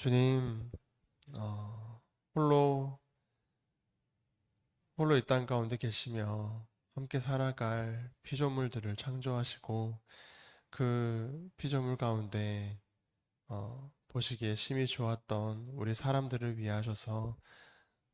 주님, 홀로 이 땅 가운데 계시며 함께 살아갈 피조물들을 창조하시고 그 피조물 가운데 보시기에 심히 좋았던 우리 사람들을 위하셔서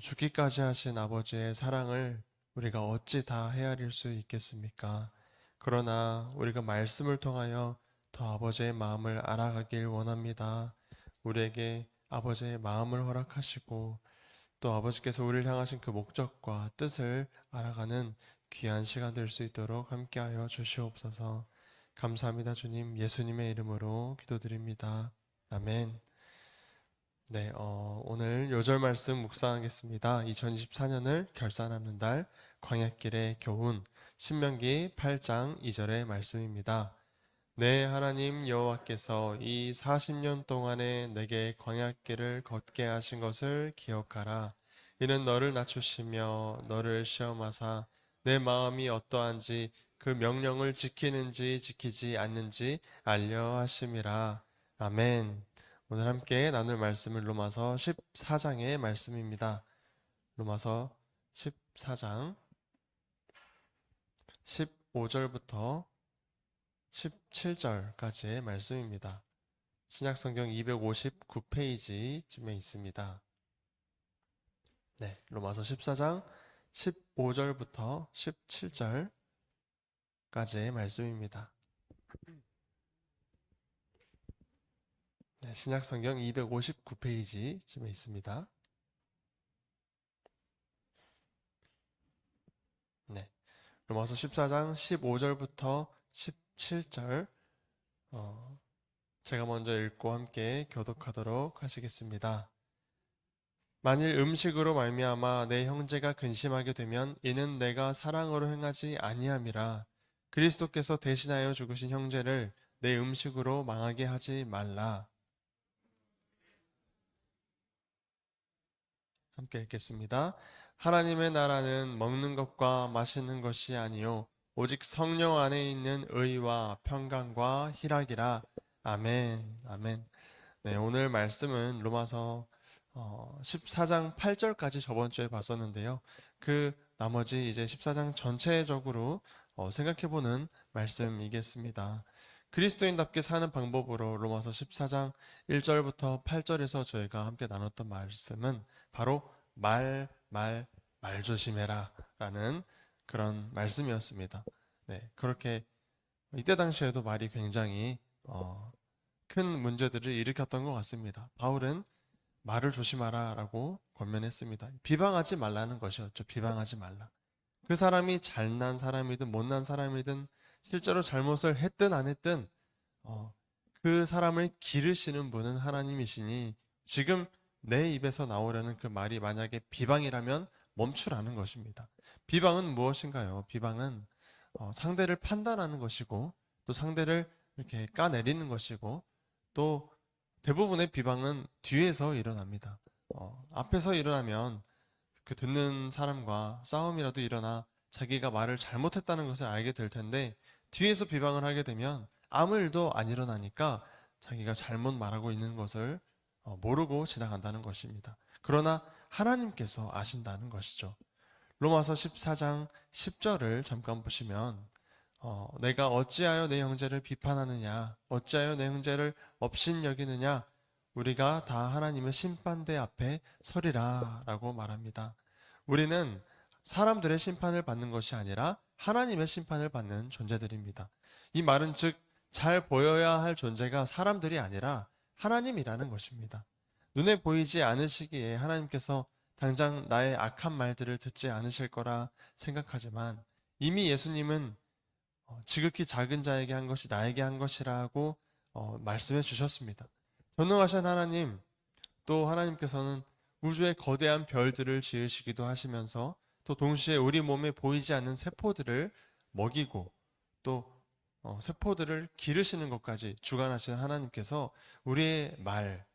죽기까지 하신 아버지의 사랑을 우리가 어찌 다 헤아릴 수 있겠습니까? 그러나 우리가 말씀을 통하여 더 아버지의 마음을 알아가길 원합니다. 우리에게 아버지의 마음을 허락하시고 또 아버지께서 우리를 향하신 그 목적과 뜻을 알아가는 귀한 시간 될 수 있도록 함께하여 주시옵소서. 감사합니다, 주님. 예수님의 이름으로 기도드립니다. 아멘. 네, 오늘 요절 말씀 묵상하겠습니다. 2024년을 결산하는 달, 광야길의 교훈, 신명기 8장 2절의 말씀입니다. 네, 하나님 여호와께서 이 40년 동안에 내게 광야길을 걷게 하신 것을 기억하라. 이는 너를 낮추시며 너를 시험하사 내 마음이 어떠한지 그 명령을 지키는지 지키지 않는지 알려 하심이라. 아멘. 오늘 함께 나눌 말씀은 로마서 14장의 말씀입니다. 로마서 14장 15절부터 17절까지의 말씀입니다. 신약성경 259페이지쯤에 있습니다. 네, 로마서 14장 15절부터 17절까지의 말씀입니다. 네, 신약성경 259페이지쯤에 있습니다. 네, 로마서 14장 15절부터 17절 제가 먼저 읽고 함께 교독하도록 하시겠습니다. 만일 음식으로 말미암아 내 형제가 근심하게 되면 이는 내가 사랑으로 행하지 아니함이라. 그리스도께서 대신하여 죽으신 형제를 내 음식으로 망하게 하지 말라. 함께 읽겠습니다. 하나님의 나라는 먹는 것과 마시는 것이 아니요 오직 성령 안에 있는 의와 평강과 희락이라. 아멘. 아멘. 네, 오늘 말씀은 로마서 14장 8절까지 저번 주에 봤었는데요. 그 나머지 이제 14장 전체적으로 생각해보는 말씀이겠습니다. 그리스도인답게 사는 방법으로 로마서 14장 1절부터 8절에서 저희가 함께 나눴던 말씀은 바로 말 조심해라 라는 그런 말씀이었습니다. 네, 그렇게 이때 당시에도 말이 굉장히 큰 문제들을 일으켰던 것 같습니다. 바울은 말을 조심하라 라고 권면했습니다. 비방하지 말라는 것이었죠. 비방하지 말라. 그 사람이 잘난 사람이든 못난 사람이든 실제로 잘못을 했든 안 했든 그 사람을 기르시는 분은 하나님이시니 지금 내 입에서 나오려는 그 말이 만약에 비방이라면 멈추라는 것입니다. 비방은 무엇인가요? 비방은 상대를 판단하는 것이고 또 상대를 이렇게 까내리는 것이고 또 대부분의 비방은 뒤에서 일어납니다. 앞에서 일어나면 그 듣는 사람과 싸움이라도 일어나 자기가 말을 잘못했다는 것을 알게 될 텐데 뒤에서 비방을 하게 되면 아무 일도 안 일어나니까 자기가 잘못 말하고 있는 것을 모르고 지나간다는 것입니다. 그러나 하나님께서 아신다는 것이죠. 로마서 14장 10절을 잠깐 보시면 내가 어찌하여 내 형제를 비판하느냐 어찌하여 내 형제를 업신여기느냐 우리가 다 하나님의 심판대 앞에 서리라 라고 말합니다. 우리는 사람들의 심판을 받는 것이 아니라 하나님의 심판을 받는 존재들입니다. 이 말은 즉 잘 보여야 할 존재가 사람들이 아니라 하나님이라는 것입니다. 눈에 보이지 않으시기에 하나님께서 당장 나의 악한 말들을 듣지 않으실 거라 생각하지만 이미 예수님은 지극히 작은 자에게 한 것이 나에게 한 것이라고 말씀해 주셨습니다. 전능하신 하나님, 또 하나님께서는 우주의 거대한 별들을 지으시기도 하시면서 또 동시에 우리 몸에 보이지 않는 세포들을 먹이고 또 세포들을 기르시는 것까지 주관하시는 하나님께서 우리의 말,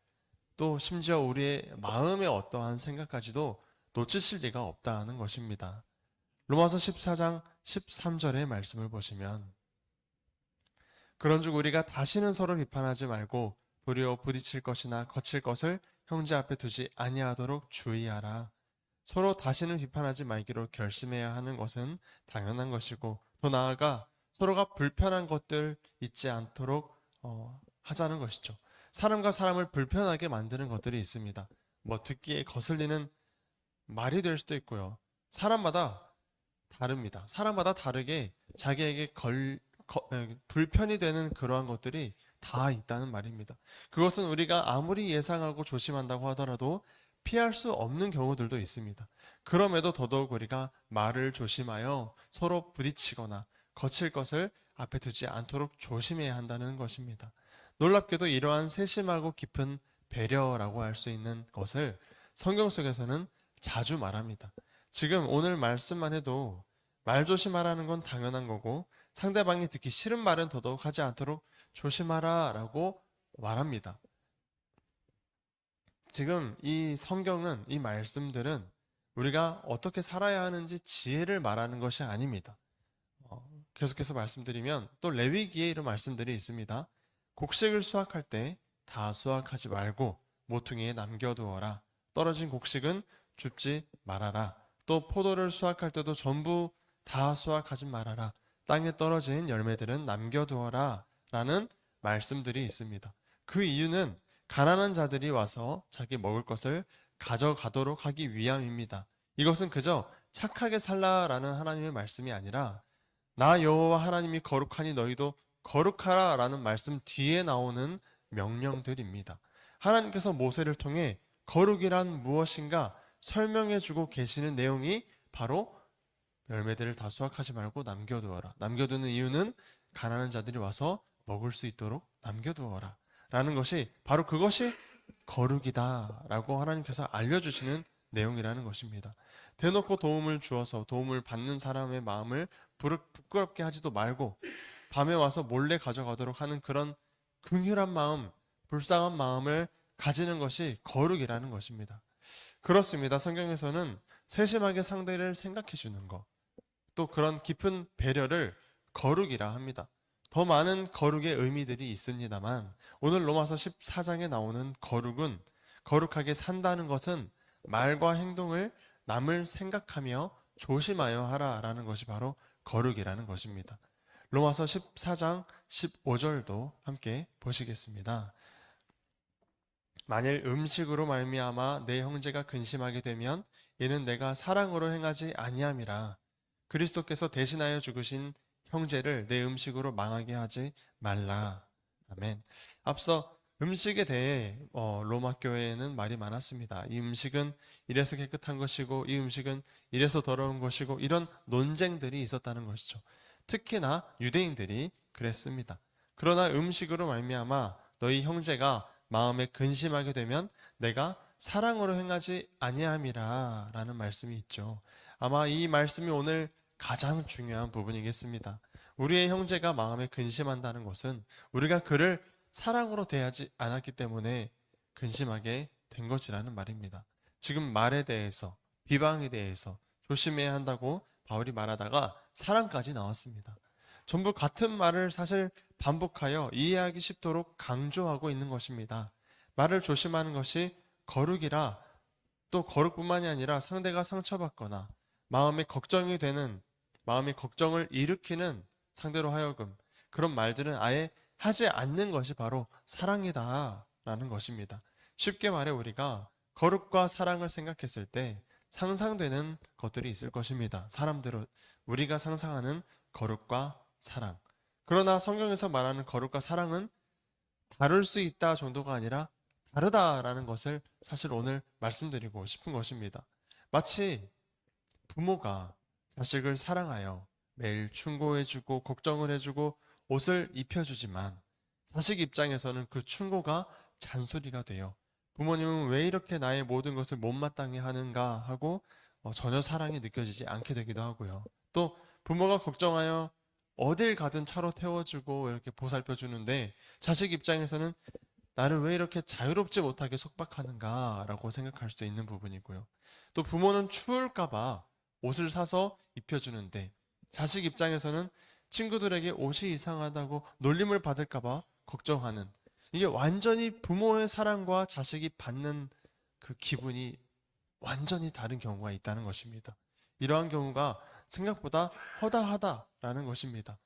또 심지어 우리의 마음의 어떠한 생각까지도 놓치실 리가 없다는 것입니다. 로마서 14장 13절의 말씀을 보시면 그런즉 우리가 다시는 서로 비판하지 말고 도리어 부딪힐 것이나 거칠 것을 형제 앞에 두지 아니하도록 주의하라. 서로 다시는 비판하지 말기로 결심해야 하는 것은 당연한 것이고, 더 나아가 서로가 불편한 것들 잊지 않도록 하자는 것이죠. 사람과 사람을 불편하게 만드는 것들이 있습니다. 뭐 듣기에 거슬리는 말이 될 수도 있고요. 사람마다 다릅니다. 사람마다 다르게 자기에게 불편이 되는 그러한 것들이 다 있다는 말입니다. 그것은 우리가 아무리 예상하고 조심한다고 하더라도 피할 수 없는 경우들도 있습니다. 그럼에도 더더욱 우리가 말을 조심하여 서로 부딪히거나 거칠 것을 앞에 두지 않도록 조심해야 한다는 것입니다. 놀랍게도 이러한 세심하고 깊은 배려라고 할 수 있는 것을 성경 속에서는 자주 말합니다. 지금 오늘 말씀만 해도 말 조심하라는 건 당연한 거고, 상대방이 듣기 싫은 말은 더더욱 하지 않도록 조심하라 라고 말합니다. 지금 이 성경은, 이 말씀들은 우리가 어떻게 살아야 하는지 지혜를 말하는 것이 아닙니다. 계속해서 말씀드리면 또 레위기에 이런 말씀들이 있습니다. 곡식을 수확할 때 다 수확하지 말고 모퉁이에 남겨두어라. 떨어진 곡식은 줍지 말아라. 또 포도를 수확할 때도 전부 다 수확하지 말아라. 땅에 떨어진 열매들은 남겨두어라. 라는 말씀들이 있습니다. 그 이유는 가난한 자들이 와서 자기 먹을 것을 가져가도록 하기 위함입니다. 이것은 그저 착하게 살라라는 하나님의 말씀이 아니라 나 여호와 하나님이 거룩하니 너희도 거룩하라 라는 말씀 뒤에 나오는 명령들입니다. 하나님께서 모세를 통해 거룩이란 무엇인가 설명해 주고 계시는 내용이 바로 열매들을 다 수확하지 말고 남겨두어라. 남겨두는 이유는 가난한 자들이 와서 먹을 수 있도록 남겨두어라 라는 것이 바로 그것이 거룩이다 라고 하나님께서 알려주시는 내용이라는 것입니다. 대놓고 도움을 주어서 도움을 받는 사람의 마음을 부끄럽게 하지도 말고 밤에 와서 몰래 가져가도록 하는 그런 긍휼한 마음, 불쌍한 마음을 가지는 것이 거룩이라는 것입니다. 그렇습니다. 성경에서는 세심하게 상대를 생각해 주는 것, 또 그런 깊은 배려를 거룩이라 합니다. 더 많은 거룩의 의미들이 있습니다만 오늘 로마서 14장에 나오는 거룩은, 거룩하게 산다는 것은 말과 행동을 남을 생각하며 조심하여 하라라는 것이 바로 거룩이라는 것입니다. 로마서 14장 15절도 함께 보시겠습니다. 만일 음식으로 말미암아 내 형제가 근심하게 되면 이는 내가 사랑으로 행하지 아니함이라. 그리스도께서 대신하여 죽으신 형제를 내 음식으로 망하게 하지 말라. 아멘. 앞서 음식에 대해 로마 교회에는 말이 많았습니다. 이 음식은 이래서 깨끗한 것이고 이 음식은 이래서 더러운 것이고 이런 논쟁들이 있었다는 것이죠. 특히나 유대인들이 그랬습니다. 그러나 음식으로 말미암아 너희 형제가 마음에 근심하게 되면 내가 사랑으로 행하지 아니함이라 라는 말씀이 있죠. 아마 이 말씀이 오늘 가장 중요한 부분이겠습니다. 우리의 형제가 마음에 근심한다는 것은 우리가 그를 사랑으로 대하지 않았기 때문에 근심하게 된 것이라는 말입니다. 지금 말에 대해서, 비방에 대해서 조심해야 한다고 바울이 말하다가 사랑까지 나왔습니다. 전부 같은 말을 사실 반복하여 이해하기 쉽도록 강조하고 있는 것입니다. 말을 조심하는 것이 거룩이라, 또 거룩뿐만이 아니라 상대가 상처받거나 마음에 걱정이 되는, 마음의 걱정을 일으키는 상대로 하여금 그런 말들은 아예 하지 않는 것이 바로 사랑이다 라는 것입니다. 쉽게 말해 우리가 거룩과 사랑을 생각했을 때 상상되는 것들이 있을 것입니다. 사람대로 우리가 상상하는 거룩과 사랑. 그러나 성경에서 말하는 거룩과 사랑은 다를 수 있다 정도가 아니라 다르다라는 것을 사실 오늘 말씀드리고 싶은 것입니다. 마치 부모가 자식을 사랑하여 매일 충고해주고 걱정을 해주고 옷을 입혀주지만 자식 입장에서는 그 충고가 잔소리가 돼요. 부모님은 왜 이렇게 나의 모든 것을 못마땅해 하는가 하고 전혀 사랑이 느껴지지 않게 되기도 하고요. 또 부모가 걱정하여 어딜 가든 차로 태워주고 이렇게 보살펴 주는데 자식 입장에서는 나를 왜 이렇게 자유롭지 못하게 속박하는가 라고 생각할 수도 있는 부분이고요. 또 부모는 추울까봐 옷을 사서 입혀주는데 자식 입장에서는 친구들에게 옷이 이상하다고 놀림을 받을까봐 걱정하는, 이게 완전히 부모의 사랑과 자식이 받는 그 기분이 완전히 다른 경우가 있다는 것입니다. 이러한 경우가 생각보다 허다하다라는 것입니다.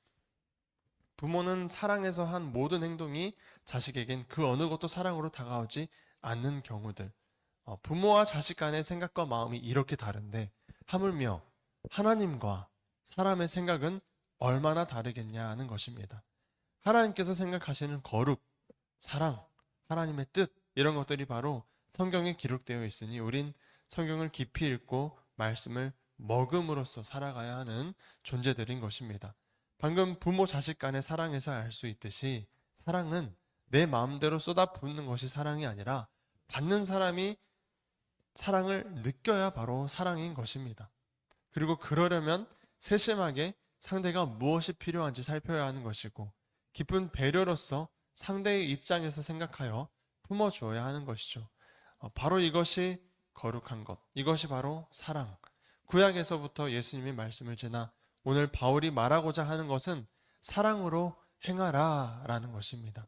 부모는 사랑해서 한 모든 행동이 자식에겐 그 어느 것도 사랑으로 다가오지 않는 경우들. 부모와 자식 간의 생각과 마음이 이렇게 다른데 하물며 하나님과 사람의 생각은 얼마나 다르겠냐 하는 것입니다. 하나님께서 생각하시는 거룩, 사랑, 하나님의 뜻 이런 것들이 바로 성경에 기록되어 있으니 우린 성경을 깊이 읽고 말씀을 먹음으로써 살아가야 하는 존재들인 것입니다. 방금 부모 자식 간의 사랑에서 알 수 있듯이 사랑은 내 마음대로 쏟아붓는 것이 사랑이 아니라 받는 사람이 사랑을 느껴야 바로 사랑인 것입니다. 그리고 그러려면 세심하게 상대가 무엇이 필요한지 살펴야 하는 것이고 깊은 배려로서 상대의 입장에서 생각하여 품어주어야 하는 것이죠. 바로 이것이 거룩한 것, 이것이 바로 사랑. 구약에서부터 예수님의 말씀을 지나 오늘 바울이 말하고자 하는 것은 사랑으로 행하라 라는 것입니다.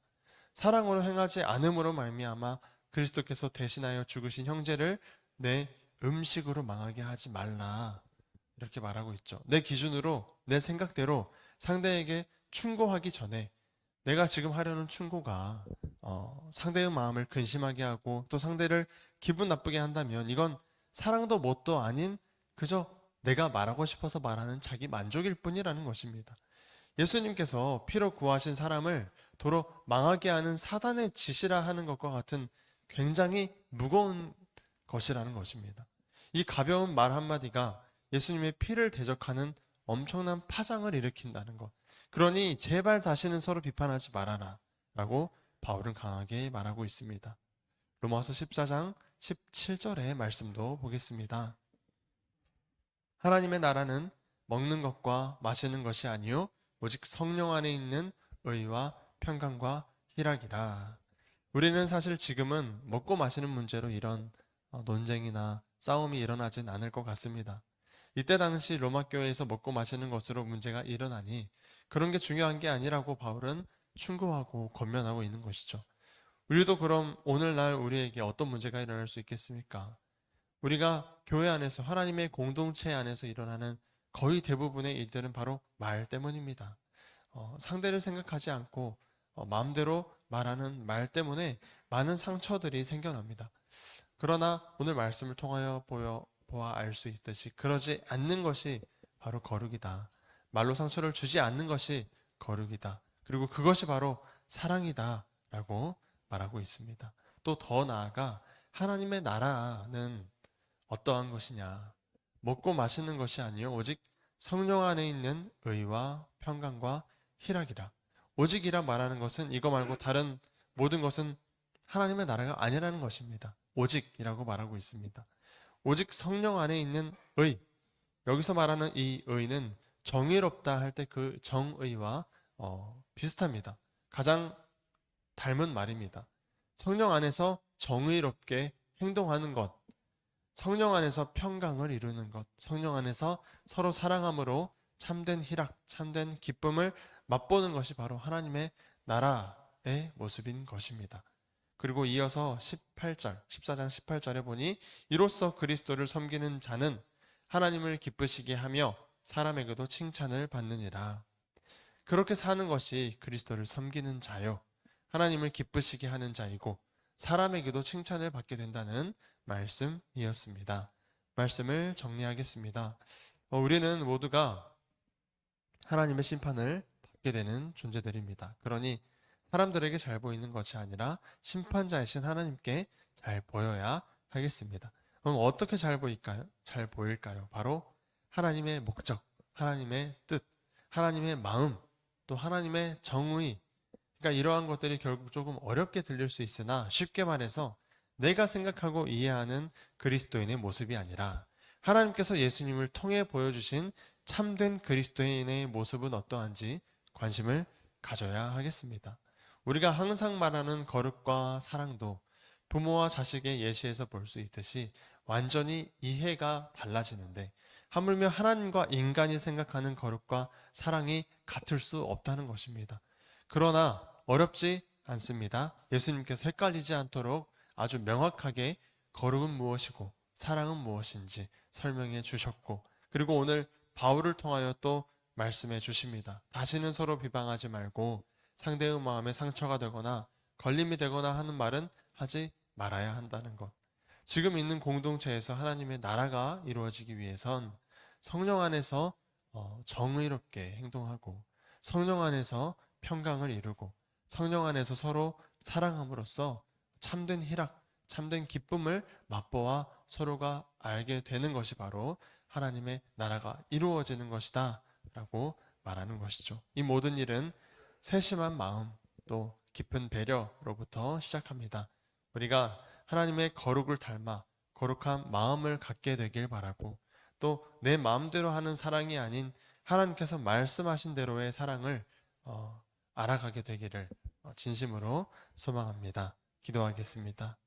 사랑으로 행하지 않음으로 말미암아 그리스도께서 대신하여 죽으신 형제를 내 음식으로 망하게 하지 말라. 이렇게 말하고 있죠. 내 기준으로, 내 생각대로 상대에게 충고하기 전에 내가 지금 하려는 충고가 상대의 마음을 근심하게 하고 또 상대를 기분 나쁘게 한다면 이건 사랑도 뭣도 아닌 그저 내가 말하고 싶어서 말하는 자기 만족일 뿐이라는 것입니다. 예수님께서 피로 구하신 사람을 도로 망하게 하는 사단의 짓이라 하는 것과 같은 굉장히 무거운 것이라는 것입니다. 이 가벼운 말 한마디가 예수님의 피를 대적하는 엄청난 파장을 일으킨다는 것. 그러니 제발 다시는 서로 비판하지 말아라 라고 바울은 강하게 말하고 있습니다. 로마서 14장 17절의 말씀도 보겠습니다. 하나님의 나라는 먹는 것과 마시는 것이 아니요 오직 성령 안에 있는 의와 평강과 희락이라. 우리는 사실 지금은 먹고 마시는 문제로 이런 논쟁이나 싸움이 일어나진 않을 것 같습니다. 이때 당시 로마 교회에서 먹고 마시는 것으로 문제가 일어나니 그런 게 중요한 게 아니라고 바울은 충고하고 권면하고 있는 것이죠. 우리도 그럼 오늘날 우리에게 어떤 문제가 일어날 수 있겠습니까? 우리가 교회 안에서 하나님의 공동체 안에서 일어나는 거의 대부분의 일들은 바로 말 때문입니다. 상대를 생각하지 않고 마음대로 말하는 말 때문에 많은 상처들이 생겨납니다. 그러나 오늘 말씀을 통하여 보아 알 수 있듯이 그러지 않는 것이 바로 거룩이다. 말로 상처를 주지 않는 것이 거룩이다. 그리고 그것이 바로 사랑이다. 라고 말하고 있습니다. 또 더 나아가 하나님의 나라는 어떠한 것이냐. 먹고 마시는 것이 아니요 오직 성령 안에 있는 의와 평강과 희락이라. 오직이라 말하는 것은 이거 말고 다른 모든 것은 하나님의 나라가 아니라는 것입니다. 오직이라고 말하고 있습니다. 오직 성령 안에 있는 의. 여기서 말하는 이 의는 정의롭다 할 때 그 정의와 비슷합니다. 가장 닮은 말입니다. 성령 안에서 정의롭게 행동하는 것, 성령 안에서 평강을 이루는 것, 성령 안에서 서로 사랑함으로 참된 희락, 참된 기쁨을 맛보는 것이 바로 하나님의 나라의 모습인 것입니다. 그리고 이어서 18절, 14장 18절에 보니 이로써 그리스도를 섬기는 자는 하나님을 기쁘시게 하며 사람에게도 칭찬을 받느니라. 그렇게 사는 것이 그리스도를 섬기는 자요. 하나님을 기쁘시게 하는 자이고 사람에게도 칭찬을 받게 된다는 말씀이었습니다. 말씀을 정리하겠습니다. 우리는 모두가 하나님의 심판을 받게 되는 존재들입니다. 그러니 사람들에게 잘 보이는 것이 아니라 심판자이신 하나님께 잘 보여야 하겠습니다. 그럼 어떻게 잘 보일까요? 잘 보일까요? 바로 하나님의 목적, 하나님의 뜻, 하나님의 마음, 또 하나님의 정의. 그러니까 이러한 것들이 결국 조금 어렵게 들릴 수 있으나 쉽게 말해서 내가 생각하고 이해하는 그리스도인의 모습이 아니라 하나님께서 예수님을 통해 보여주신 참된 그리스도인의 모습은 어떠한지 관심을 가져야 하겠습니다. 우리가 항상 말하는 거룩과 사랑도 부모와 자식의 예시에서 볼 수 있듯이 완전히 이해가 달라지는데 하물며 하나님과 인간이 생각하는 거룩과 사랑이 같을 수 없다는 것입니다. 그러나 어렵지 않습니다. 예수님께서 헷갈리지 않도록 아주 명확하게 거룩은 무엇이고 사랑은 무엇인지 설명해 주셨고, 그리고 오늘 바울을 통하여 또 말씀해 주십니다. 다시는 서로 비방하지 말고 상대의 마음에 상처가 되거나 걸림이 되거나 하는 말은 하지 말아야 한다는 것. 지금 있는 공동체에서 하나님의 나라가 이루어지기 위해선 성령 안에서 정의롭게 행동하고 성령 안에서 평강을 이루고 성령 안에서 서로 사랑함으로써 참된 희락, 참된 기쁨을 맛보아 서로가 알게 되는 것이 바로 하나님의 나라가 이루어지는 것이다 라고 말하는 것이죠. 이 모든 일은 세심한 마음, 또 깊은 배려로부터 시작합니다. 우리가 하나님의 거룩을 닮아 거룩한 마음을 갖게 되길 바라고, 또 내 마음대로 하는 사랑이 아닌 하나님께서 말씀하신 대로의 사랑을 알아가게 되기를 진심으로 소망합니다. 기도하겠습니다.